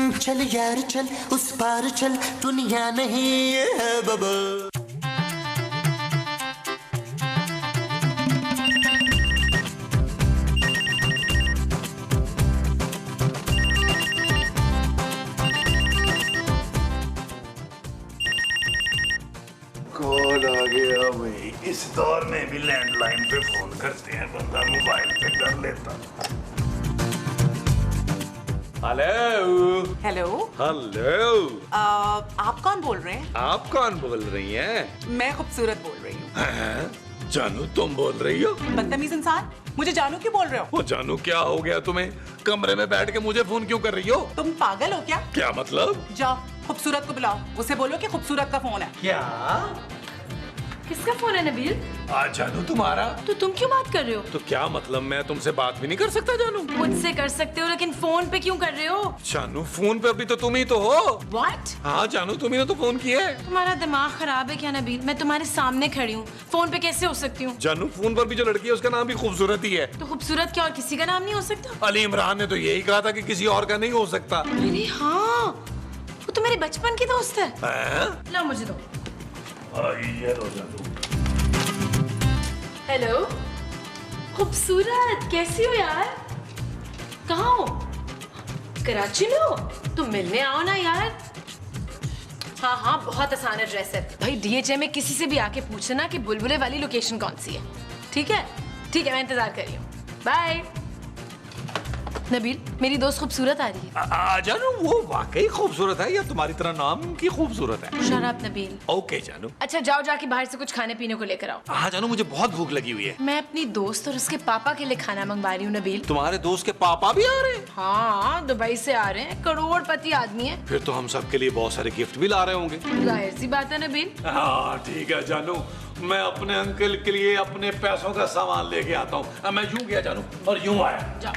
चल यार चल उस पार चल, दुनिया नहीं है बबल। कॉल आ गया भाई। इस दौर में भी लैंडलाइन पे फोन करते हैं, बंदा मोबाइल पे कर लेता। Hello hello. हेलो। आप कौन बोल रहे हैं? आप कौन बोल रही हैं? मैं खूबसूरत बोल रही हूँ। जानू तुम बोल रही हो? बदतमीज इंसान, मुझे जानू क्यों बोल रहे हो? वो जानू क्या हो गया तुम्हें? कमरे में बैठ के मुझे फोन क्यों कर रही हो? तुम पागल हो क्या? क्या मतलब? जाओ खूबसूरत को बुलाओ, उसे बोलो कि खूबसूरत का फोन है। क्या? किसका फोन है नबील? आज जानू तुम्हारा? तो तुम क्यों बात कर रहे हो? तो क्या मतलब मैं तुमसे बात भी नहीं कर सकता जानू? मुझसे कर सकते हो लेकिन फोन पे क्यों कर रहे हो? जानू फोन पे अभी तो तुम ही तो हो। What? हाँ जानू तुम्ही ने तो फोन किया है। तुम्हारा दिमाग खराब है क्या नबील? मैं तुम्हारे सामने खड़ी हूँ, फोन पे कैसे हो सकती हूँ? जानू फोन पर भी जो लड़की है उसका नाम भी खूबसूरत ही है। तो खूबसूरत क्या और किसी का नाम नहीं हो सकता? अली इमरान ने तो यही कहा था कि किसी और का नहीं हो सकता। अरे हाँ, वो तो मेरे बचपन की दोस्त है। हैं? ला मुझे दो। ये लो जानू। हेलो खूबसूरत, कैसी हो यार? कहाँ हो? कराची में हो? तुम मिलने आओ ना यार। हाँ हाँ, बहुत आसान एड्रेस है भाई। डीएचए में किसी से भी आके पूछना कि बुलबुले वाली लोकेशन कौन सी है। ठीक है ठीक है, मैं इंतजार कर रही हूँ। बाय। नबील, मेरी दोस्त खूबसूरत आ रही है। जानू वो वाकई खूबसूरत है या तुम्हारी तरह नाम की खूबसूरत है? Shut up Nabeel. ओके जानू। अच्छा जाओ, जाके बाहर से कुछ खाने पीने को लेकर आओ। हाँ जानू, मुझे बहुत भूख लगी हुई है। मैं अपनी दोस्त और उसके पापा के लिए खाना मंगवा रही हूँ नबील। तुम्हारे दोस्त के पापा भी आ रहे हैं? हाँ, दुबई से आ रहे हैं, करोड़पति आदमी है। फिर तो हम सबके लिए बहुत सारे गिफ्ट भी ला रहे होंगे। जाहिर सी बात है नबील। हाँ ठीक है जानू, मैं अपने अंकल के लिए अपने पैसों का सामान लेके आता हूँ। मैं यूं गया जानू और यूं आया। जाओ।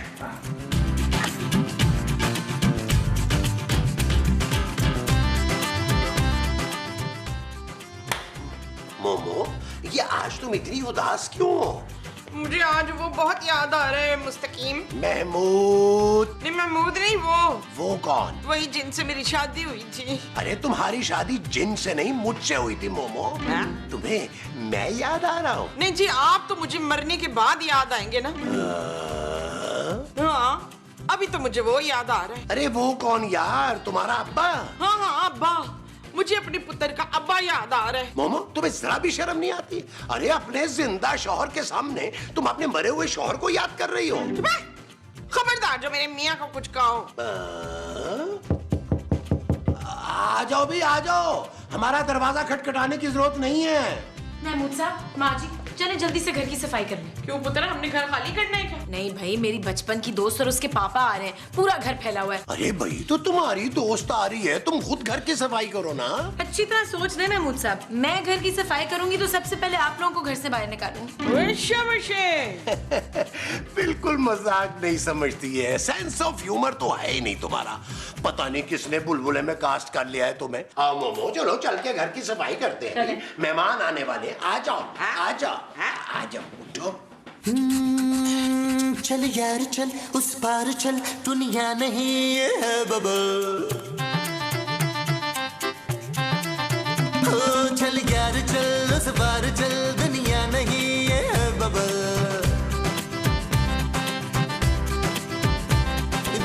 मोमो, ये आज तुम इतनी उदास क्यों हो? मुझे आज वो बहुत याद आ रहा है मुस्तकीम। महमूद। नहीं महमूद नहीं, वो कौन? वही जिनसे मेरी शादी हुई थी। अरे तुम्हारी शादी जिन से नहीं मुझसे हुई थी मोमो। तुम्हें मैं याद आ रहा हूँ? नहीं जी, आप तो मुझे मरने के बाद याद आएंगे ना। हाँ, अभी तो मुझे वो याद आ रहा है। अरे वो कौन यार? तुम्हारा अब्बा? हाँ हाँ अब्बा, मुझे अपने पुत्र का अब्बा याद आ रहा है। मोमो, तुम्हें जरा भी शर्म नहीं आती? अरे अपने जिंदा शौहर के सामने तुम अपने मरे हुए शौहर को याद कर रही हो। खबरदार जो मेरे मियाँ को कुछ कहो। आ जाओ भी आ जाओ, हमारा दरवाजा खटखटाने की जरूरत नहीं है। महमूद साहब, माँ जी, चले जल्दी से घर की सफाई कर लें। क्यों पुत्र, हमने घर खाली करना है क्या? नहीं भाई, मेरी बचपन की दोस्त और उसके पापा आ रहे हैं, पूरा घर फैला हुआ है। अरे भाई, तो तुम्हारी दोस्त आ रही है, तुम खुद घर की सफाई करो ना। अच्छी तरह सोच रहे महमूद साहब, मैं घर की सफाई करूंगी तो सबसे पहले आप लोगों को घर से बाहर निकालूंगी। बिल्कुल मजाक नहीं समझती है, सेंस ऑफ ह्यूमर तो है ही नहीं तुम्हारा। पता नहीं किसने बुलबुले में कास्ट कर लिया है तुम्हें। आओ मोमो, चलो चल के घर की सफाई करते हैं, मेहमान आने वाले। आ जाओ आ जाओ आ जाओ, उठो। चल यार चल उस पार चल, दुनिया नहीं है बबल। चल यार चल उस पार चल, दुनिया नहीं है बबल।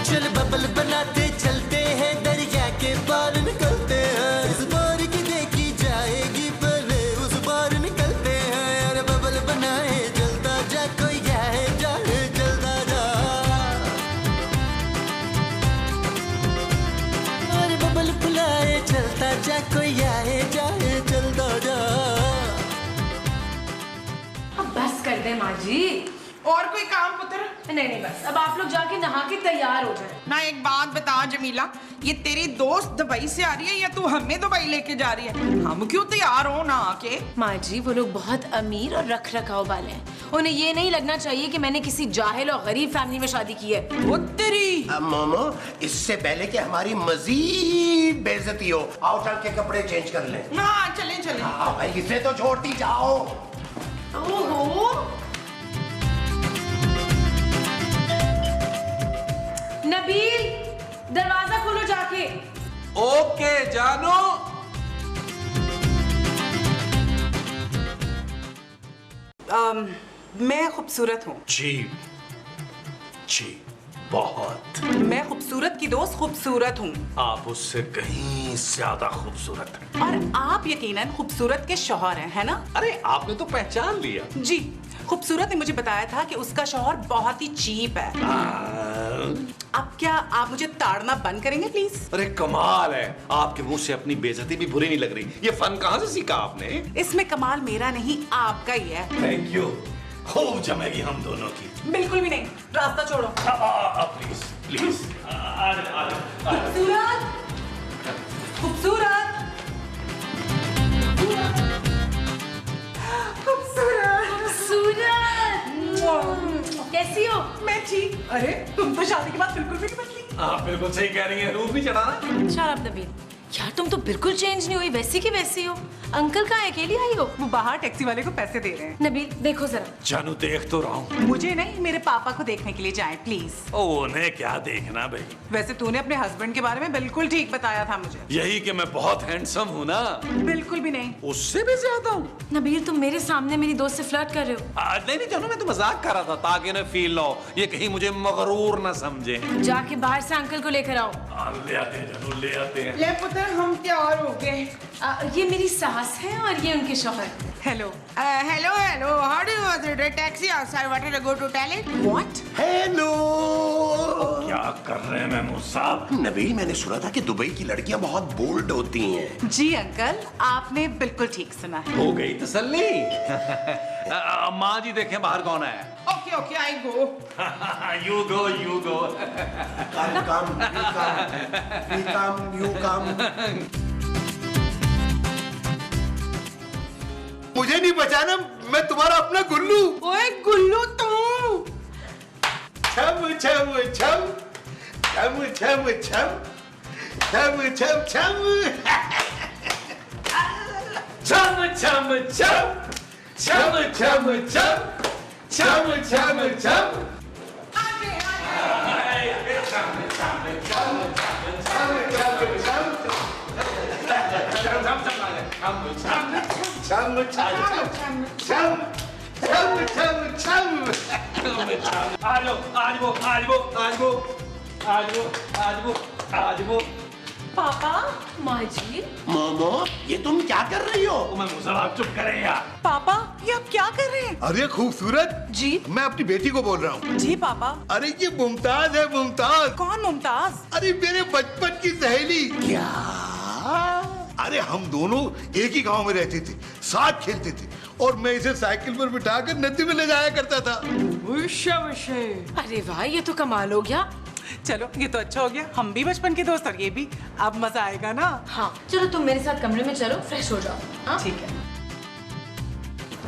चल बबल बनाते चलते हैं, दरिया के पार निकलते हैं। इस बार की देखी जाएगी, पहले उस बार निकलते हैं। यार बबल बनाए जलता जा, कोई जाए जाए जलता जा। और बबल फुलाए चलता जा, कोई आए जाए जलता जा। अब बस कर दे माँ जी। और कोई काम पुत्र? नहीं नहीं, बस अब आप लोग जाके नहा के तैयार हो जाए। ना एक बात बता जमीला, ये तेरी दोस्त दुबई से आ रही है या तू हमें दुबई लेके जा रही है? हम क्यों तैयार हो ना आके? माँ जी, वो लोग बहुत अमीर और रख रखाव वाले हैं, उन्हें ये नहीं लगना चाहिए कि मैंने किसी जाहिल और गरीब फैमिली में शादी की है। वो तेरी मोमो, इससे पहले कि हमारी मजीद बेइज्जती हो, आओ चल के कपड़े चेंज कर ले। हाँ चले चले। हाँ भाई, इसे तो छोड़ती जाओ। ओहो, नबील, दरवाजा खोलो लो जाके। ओके जानो। मैं खूबसूरत हूँ। जी जी बहुत। मैं खूबसूरत की दोस्त खूबसूरत हूँ। आप उससे कहीं ज्यादा खूबसूरत हैं। और आप यकीनन खूबसूरत के शौहर हैं, है ना? अरे आपने तो पहचान लिया। जी, खूबसूरत ने मुझे बताया था कि उसका शौहर बहुत ही चीप है। अब क्या आप मुझे ताड़ना बंद करेंगे प्लीज? अरे कमाल है, आपके मुंह से अपनी बेइज्जती भी बुरी नहीं लग रही। ये फन कहाँ से सीखा आपने? इसमें कमाल मेरा नहीं आपका ही है। Thank you. खूब जमेगी हम दोनों की। बिल्कुल भी नहीं, रास्ता छोड़ो। Please please. खूबसूरत, खूबसूरत, खूबसूरत। सूरज कैसी हो? मैं ठीक। अरे तुम तो शादी के बाद बिल्कुल भी नहीं बदली। आप बिल्कुल सही कह रही हैं, रूप भी चढ़ाना। शराब नबील, यार तुम तो बिल्कुल चेंज नहीं हुई, वैसी की वैसी हो। अंकल कहाँ अकेली आई हो? वो बाहर टैक्सी वाले को पैसे दे रहे हैं। नबील देखो जरा। जानू देख तो रहा हूँ। मुझे नहीं, मेरे पापा को देखने के लिए जाएं प्लीज। ओ उन्हें क्या देखना भाई। वैसे तूने अपने हस्बैंड के बारे में बिल्कुल ठीक बताया था मुझे। यही कि मैं बहुत हैंडसम हूँ ना। बिल्कुल भी नहीं। उससे भी ज्यादा हूँ। नबील तुम मेरे सामने मेरी दोस्त से फ्लर्ट कर रहे हो। नहीं जानू, मैं तो मजाक कर रहा था ताकि इन्हें फील ना हो, ये कहीं मुझे मगरूर ना समझे। जाके बाहर से अंकल को लेकर आओ। ले आते हैं जानू, ले आते हैं। ले पुत्र हम तैयार हो गए। ये मेरी सास है और ये उनके शौहर। Hello. Hello hello, how do you do? Taxi outside, wanted to go to toilet? What? Hello. क्या कर रहे हैं महमूद साहब? नबील, मैंने सुना था कि दुबई की लड़कियां बहुत बोल्ड होती हैं। जी अंकल, आपने बिल्कुल ठीक सुना है। हो गई तसल्ली। माँ जी देखें बाहर कौन है। Okay okay, I go. You go you go. मुझे नहीं पहचाना, मैं तुम्हारा अपना गुल्लू। ओए गुल्लू तू। छम छम छम छम छम छम छम छम छम छम छम छम छम छम छम छम छम छम। छम छम छम छम छम छम। आज वो आज वो आज वो आज वो आज वो आज वो आज वो। पापा। माँ जी। मामा, ये तुम क्या कर रही हो? मैं मुझे आप चुप करें यार। पापा, ये आप क्या कर रहे हैं? अरे खूबसूरत जी। मैं अपनी बेटी को बोल रहा हूँ। जी पापा। अरे ये मुमताज है, मुमताज। कौन मुमताज? अरे मेरे बचपन की सहेली। क्या? अरे हम दोनों एक ही गांव में रहते थे, साथ खेलते थे और मैं इसे साइकिल पर बिठाकर नदी में ले जाया करता था। अरे वाह, ये तो कमाल हो गया। चलो ये तो अच्छा हो गया, हम भी बचपन के दोस्त और ये भी। अब मजा आएगा ना? हाँ चलो तुम मेरे साथ कमरे में चलो, फ्रेश हो जाओ। हाँ? ठीक है।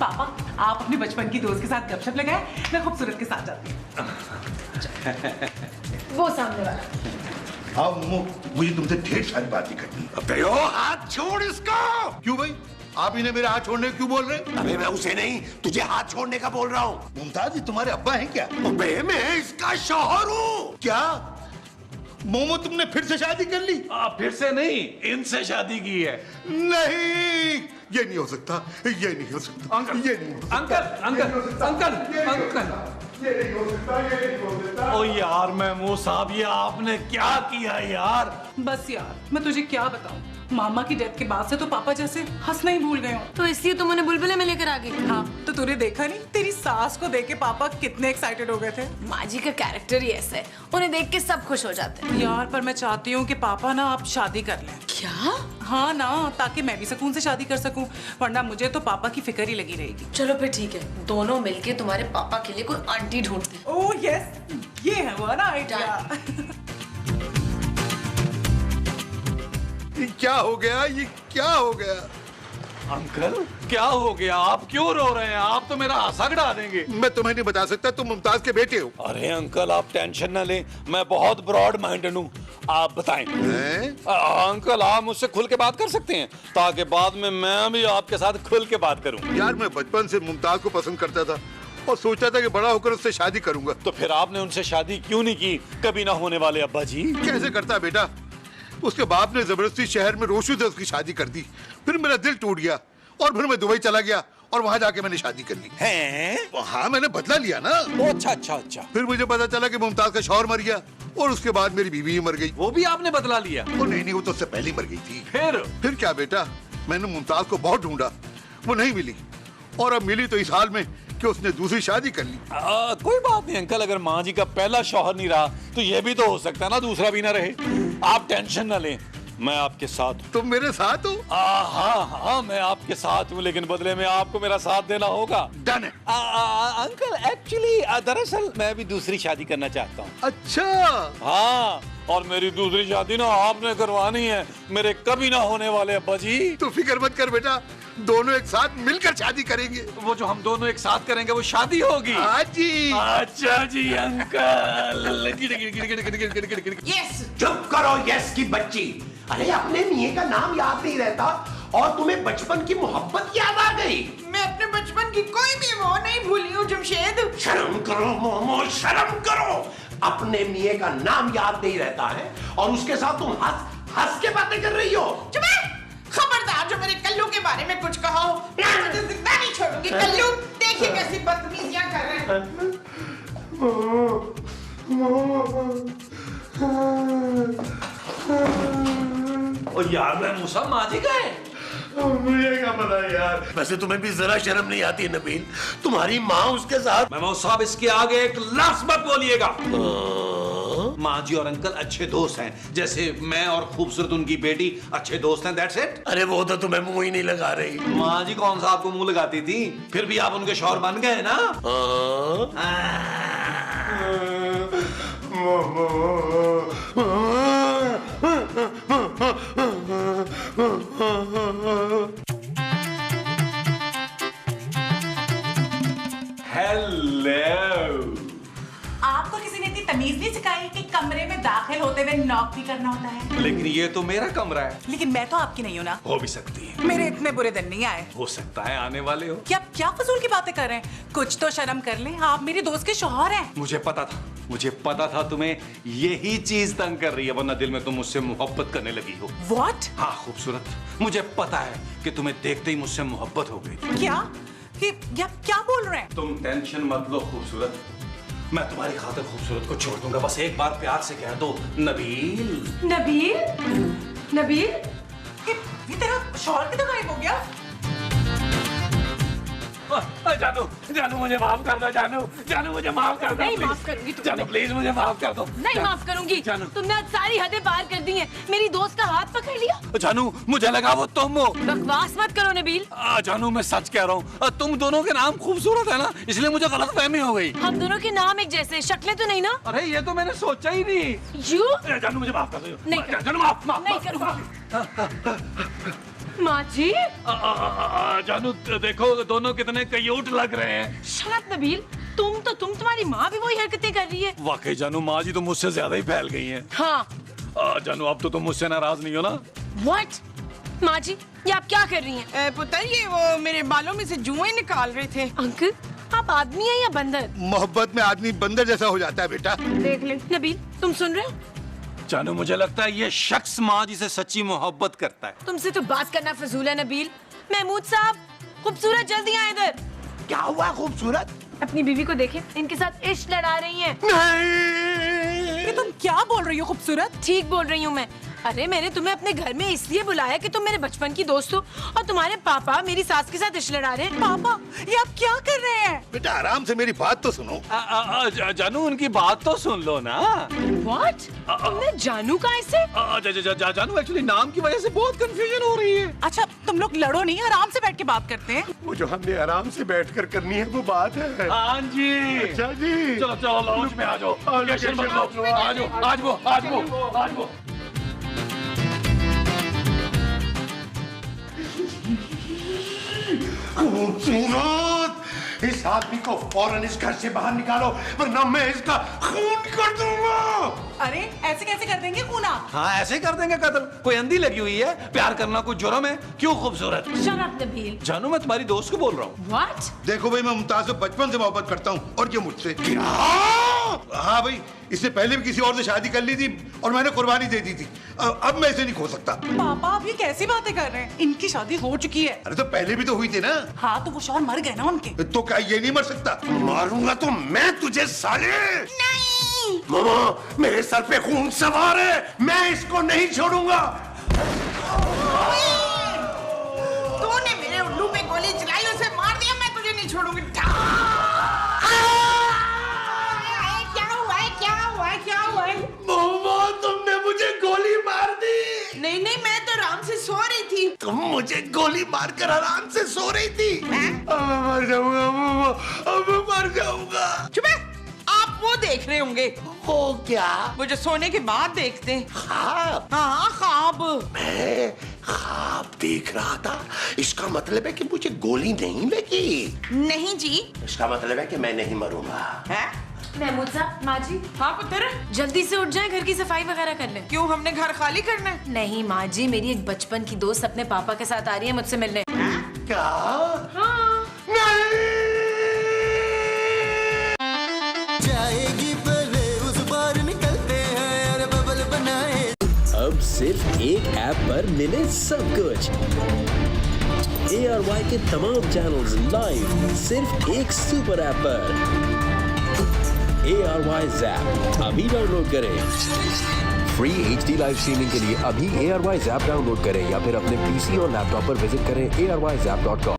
पापा, आप अपने बचपन की दोस्त के साथ गपशप लगाए, मैं खूबसूरत के साथ जाती हूँ। वो सामने वाला। अब मुझे तुमसे ढेर सारी बातें करनी है। अबे ओ, हाथ छोड़ इसको। क्यों भाई, आप इन्हें मेरा हाथ छोड़ने क्यों बोल रहे हैं? अबे मैं उसे नहीं, तुझे हाथ छोड़ने का बोल रहा हूँ। मुमताज, ये तुम्हारे अब्बा हैं क्या? अबे मैं इसका शौहर हूँ। क्या मोमो, तुमने फिर से शादी कर ली? फिर से नहीं, इनसे शादी की है। नहीं, ये नहीं हो सकता, ये नहीं हो सकता। अंकल, ये नहीं हो सकता। Uncle uncle uncle uncle. ये नहीं हो सकता, ये नहीं हो सकता। ओ यार महमूद साहब, ये आपने क्या किया यार? बस यार, मैं तुझे क्या बताऊं, मामा की डेथ के बाद से तो पापा जैसे हंसना ही भूल गए हो। तो इसलिए तुम उन्हें बुलबुले में लेकर आ गई। हाँ, तो तूने देखा नहीं, तेरी सास को देख के पापा कितने एक्साइटेड हो गए थे। माँ जी का कैरेक्टर ही ऐसा है, उन्हें देख के सब खुश हो जाते हैं। यार पर मैं चाहती हूँ कि पापा ना आप शादी कर लें। क्या? हाँ ना, ताकि मैं भी सुकून से शादी कर सकूं, वरना मुझे तो पापा की फिक्र ही लगी रहेगी। चलो फिर ठीक है, दोनों मिलके तुम्हारे पापा के लिए कोई आंटी ढूंढते हैं। ओह यस, ये है वो ना आइडिया। ये क्या हो गया, ये क्या हो गया? अंकल क्या हो गया? आप क्यों रो रहे हैं? आप तो मेरा आशा गिरा देंगे। मैं तुम्हें नहीं बता सकता, तुम मुमताज के बेटे हो। अरे अंकल आप टेंशन ना लें, मैं बहुत ब्रॉड माइंडेड हूँ। आप बताएं। अंकल आप मुझसे खुल के बात कर सकते हैं ताकि बाद में मैं भी आपके साथ खुल के बात करूँ। यार मैं बचपन से मुमताज को पसंद करता था और सोचा था कि बड़ा होकर उससे शादी करूंगा। तो फिर आपने उनसे शादी क्यों नहीं की? कभी ना होने वाले अब्बा जी। कैसे करता बेटा, उसके बाप ने जबरदस्ती शहर में रोशू से उसकी शादी कर दी। फिर मेरा दिल टूट गया और फिर मैं दुबई चला गया और वहां जाके मैंने शादी कर ली। हैं? हाँ, मैंने बदला लिया ना। ओ, अच्छा अच्छा अच्छा। फिर मुझे पता चला कि मुमताज का शौहर मर गया और उसके बाद मेरी बीवी ही मर गई। वो भी आपने बदला लिया? वो नहीं, वो तो उससे पहले ही मर गई थी। फिर क्या बेटा, मैंने मुमताज को बहुत ढूंढा, वो नहीं मिली और अब मिली तो इस हाल में कि उसने दूसरी शादी कर ली। कोई बात नहीं अंकल, अगर माँ जी का पहला शौहर नहीं रहा तो ये भी तो हो सकता है ना दूसरा भी ना रहे। आप टेंशन ना लें, मैं आपके साथ हूँ। तुम मेरे साथ हो? हाँ हाँ, मैं आपके साथ हूँ, लेकिन बदले में आपको मेरा साथ देना होगा। डन है। अंकल एक्चुअली दरअसल मैं भी दूसरी शादी करना चाहता हूँ। अच्छा। हाँ, और मेरी दूसरी शादी ना आपने करवानी है, मेरे कभी ना होने वाले अब्बा जी। तू फिक्र मत कर बेटा, दोनों एक साथ मिलकर शादी करेंगे। वो जो हम दोनों एक साथ करेंगे वो शादी होगी। हाँ जी। अच्छा जी अंकल। यस। चुप करो यस की बच्ची। अरे अपने मियां का नाम याद नहीं रहता और तुम्हें बचपन की मोहब्बत याद आ गई। मैं अपने बचपन की कोई भी वो नहीं भूली हूँ जमशेद। शर्म करो मोमो, शर्म करो। अपने मियां का नाम याद नहीं रहता है और उसके साथ तुम हंस हंस के बातें कर रही हो। चुप है। खबरदार जो मेरे कल्लू के बारे में कुछ कहो, मैं तुझे जिंदा नहीं छोड़ूंगी। कल्लू देखिए कैसी बदतमीजियां कर रहे हैं। ओ यार, मैं मूसा माँ जी का है। मुझे क्या पता यार। वैसे तुम्हें भी जरा शर्म नहीं आती नबील, तुम्हारी माँ उसके साथ। महमूद साहब, इसके आगे एक लफ्ज़ मत बोलिएगा। माँ जी और अंकल अच्छे दोस्त हैं, जैसे मैं और खूबसूरत उनकी बेटी अच्छे दोस्त हैं। That's it. अरे वो तो तुम्हें मुंह ही नहीं लगा रही। माँ जी कौन सा आपको मुंह लगाती थी? फिर भी आप उनके शौहर बन गए ना। हेलो। आपको किसी ने इतनी तमीज नहीं सिखाई कि कमरे में दाखिल होते हुए नॉक भी करना होता है? लेकिन ये तो मेरा कमरा है। लेकिन मैं तो आपकी नहीं हूँ ना। हो भी सकती है। मेरे इतने बुरे दिन नहीं आए। हो सकता है आने वाले हो। क्या फजूल की बातें कर रहे हैं? कुछ तो शर्म कर लें, आप मेरे दोस्त के शौहर हैं। मुझे पता था तुम्हें यही चीज तंग कर रही है, वरना दिल में तुम मुझसे मोहब्बत करने लगी हो। What? हाँ खूबसूरत, मुझे पता है कि तुम्हें देखते ही मुझसे मोहब्बत हो गई। क्या बोल रहे हैं? तुम टेंशन मत लो खूबसूरत, मैं तुम्हारी खातिर खूबसूरत को छोड़ दूंगा। बस एक बार प्यार से कह दो नबील। नबील। ये तेरा शौहर किधर गायब हो गया? जानू मुझे माफ कर दो। जानू मुझे माफ कर दो। नहीं माफ करूंगी तुमको। जानू प्लीज मुझे माफ कर दो। नहीं माफ करूंगी। तुमने आज सारी हदें पार कर दी हैं। मेरी दोस्त का हाथ पकड़ लिया। जानू मुझे लगा वो तुम हो। बकवास मत करो नबील। जानू मैं सच कह रहा हूँ, तुम दोनों के नाम खूबसूरत है ना, इसलिए मुझे गलतफहमी हो गई। हम दोनों के नाम एक जैसे, शक्लें तो नहीं ना? अरे ये तो मैंने सोचा ही नहीं। जानू मुझे माफ कर दो। नहीं जानू माफ नहीं करूंगी। माँ जी। जानू देखो दोनों कितने क्यूट लग रहे हैं। शरत नबील, तुम्हारी माँ भी वही हरकतें कर रही है। वाकई जानू, माँ जी तो मुझसे ज्यादा ही फैल गई हैं। हाँ। जानू अब तो तुम मुझसे नाराज नहीं हो ना? What? माँ जी ये आप क्या कर रही हैं? पुत्र ये वो मेरे बालों में से जुएं निकाल रहे थे। अंकल आप आदमी हैं या बंदर? मोहब्बत में आदमी बंदर जैसा हो जाता है बेटा। देख ले। नबील तुम सुन रहे हो? जानू मुझे लगता है ये शख्स माँ जी से सच्ची मोहब्बत करता है। तुमसे तो बात करना फजूल है नबील। महमूद साहब, खूबसूरत जल्दी आए इधर। क्या हुआ खूबसूरत? अपनी बीवी को देखें, इनके साथ इश्क लड़ा रही हैं। ये तुम क्या बोल रही हो खूबसूरत? ठीक बोल रही हूँ मैं। अरे मैंने तुम्हें अपने घर में इसलिए बुलाया कि तुम मेरे बचपन की दोस्त हो और तुम्हारे पापा मेरी सास के साथ इश्क लड़ा रहे हैं। पापा ये आप क्या कर रहे हैं? बेटा आराम से मेरी बात तो सुनो। जानू उनकी बात तो सुन लो ना। What? तुमने जानू का ऐसे? जानू एक्चुअली नाम की वजह से बहुत कंफ्यूजन हो रही है। अच्छा तुम लोग लड़ो नहीं, आराम से बैठ के बात करते हैं। वो जो हमने आराम से बैठकर करनी है वो बात है। हाँ जी। अच्छा जी। चलो लॉन्च में आ जाओ। आज वो खूबसूरत, इस आदमी को फौरन इस घर से बाहर निकालो वरना मैं इसका खून कर दूंगा। अरे ऐसे कैसे कर देंगे खून आप? हाँ ऐसे कर देंगे कत्ल। कोई अंधी लगी हुई है? प्यार करना कोई जुर्म है? क्यों खूबसूरत? Shut up, Nabeel. जानू मैं तुम्हारी दोस्त को बोल रहा हूँ। What? देखो भाई, मैं मुमताज से बचपन से मोहब्बत करता हूँ और ये मुझसे। क्या? हाँ भाई, इससे पहले भी किसी और से शादी कर ली थी और मैंने कुर्बानी दे दी थी। अब मैं इसे नहीं खो सकता। पापा आप ये कैसी बातें कर रहे हैं? इनकी शादी हो चुकी है। अरे तो पहले भी तो हुई थी ना। हाँ तो वो शौहर मर गए ना उनके। तो क्या ये नहीं मर सकता? मारूंगा तो मैं तुझे साले। नहीं। मामा, मेरे सर पे खून सवार है, मैं इसको नहीं छोड़ूंगा। तूने मेरे उल्लू पे गोली चलाई, उसे मार दिया, मैं तुझे नहीं छोड़ूंगी। क्या हुआ है? मामा, तुमने मुझे गोली मार दी। नहीं नहीं, मैं तो आराम से सो रही थी। तुम मुझे गोली मारकर आराम से सो रही थी। अब मैं मर जाऊंगा मामा, अब मैं मर जाऊंगा। चुप है। आप वो देख रहे होंगे। हो क्या? वो जो सोने के बाद देखते हैं। ख्वाब? हाँ ख्वाब। मैं ख्वाब देख रहा था। इसका मतलब है कि मुझे गोली नहीं लगी। नहीं जी। इसका मतलब है कि मैं नहीं मरूंगा। है? महमूद साहब, माँ जी हाँ पुत्र। जल्दी से उठ जाएं, घर की सफाई वगैरह कर लें। क्यों, हमने घर खाली करना है? नहीं माँ जी, मेरी एक बचपन की दोस्त अपने पापा के साथ आ रही है मुझसे मिलने। क्या? हाँ। नहीं। जाएगी पले उस बार निकलते हैं यार बबल बनाए। अब सिर्फ एक ऐप पर मिले सब कुछ। ARY के तमाम चैनल्स लाइव सिर्फ एक सुपर ऐप पर। ARY Zap अभी डाउनलोड करें। फ्री HD लाइव स्ट्रीमिंग के लिए अभी ARY Zap डाउनलोड करें या फिर अपने PC और लैपटॉप पर विजिट करें ARYZap.com।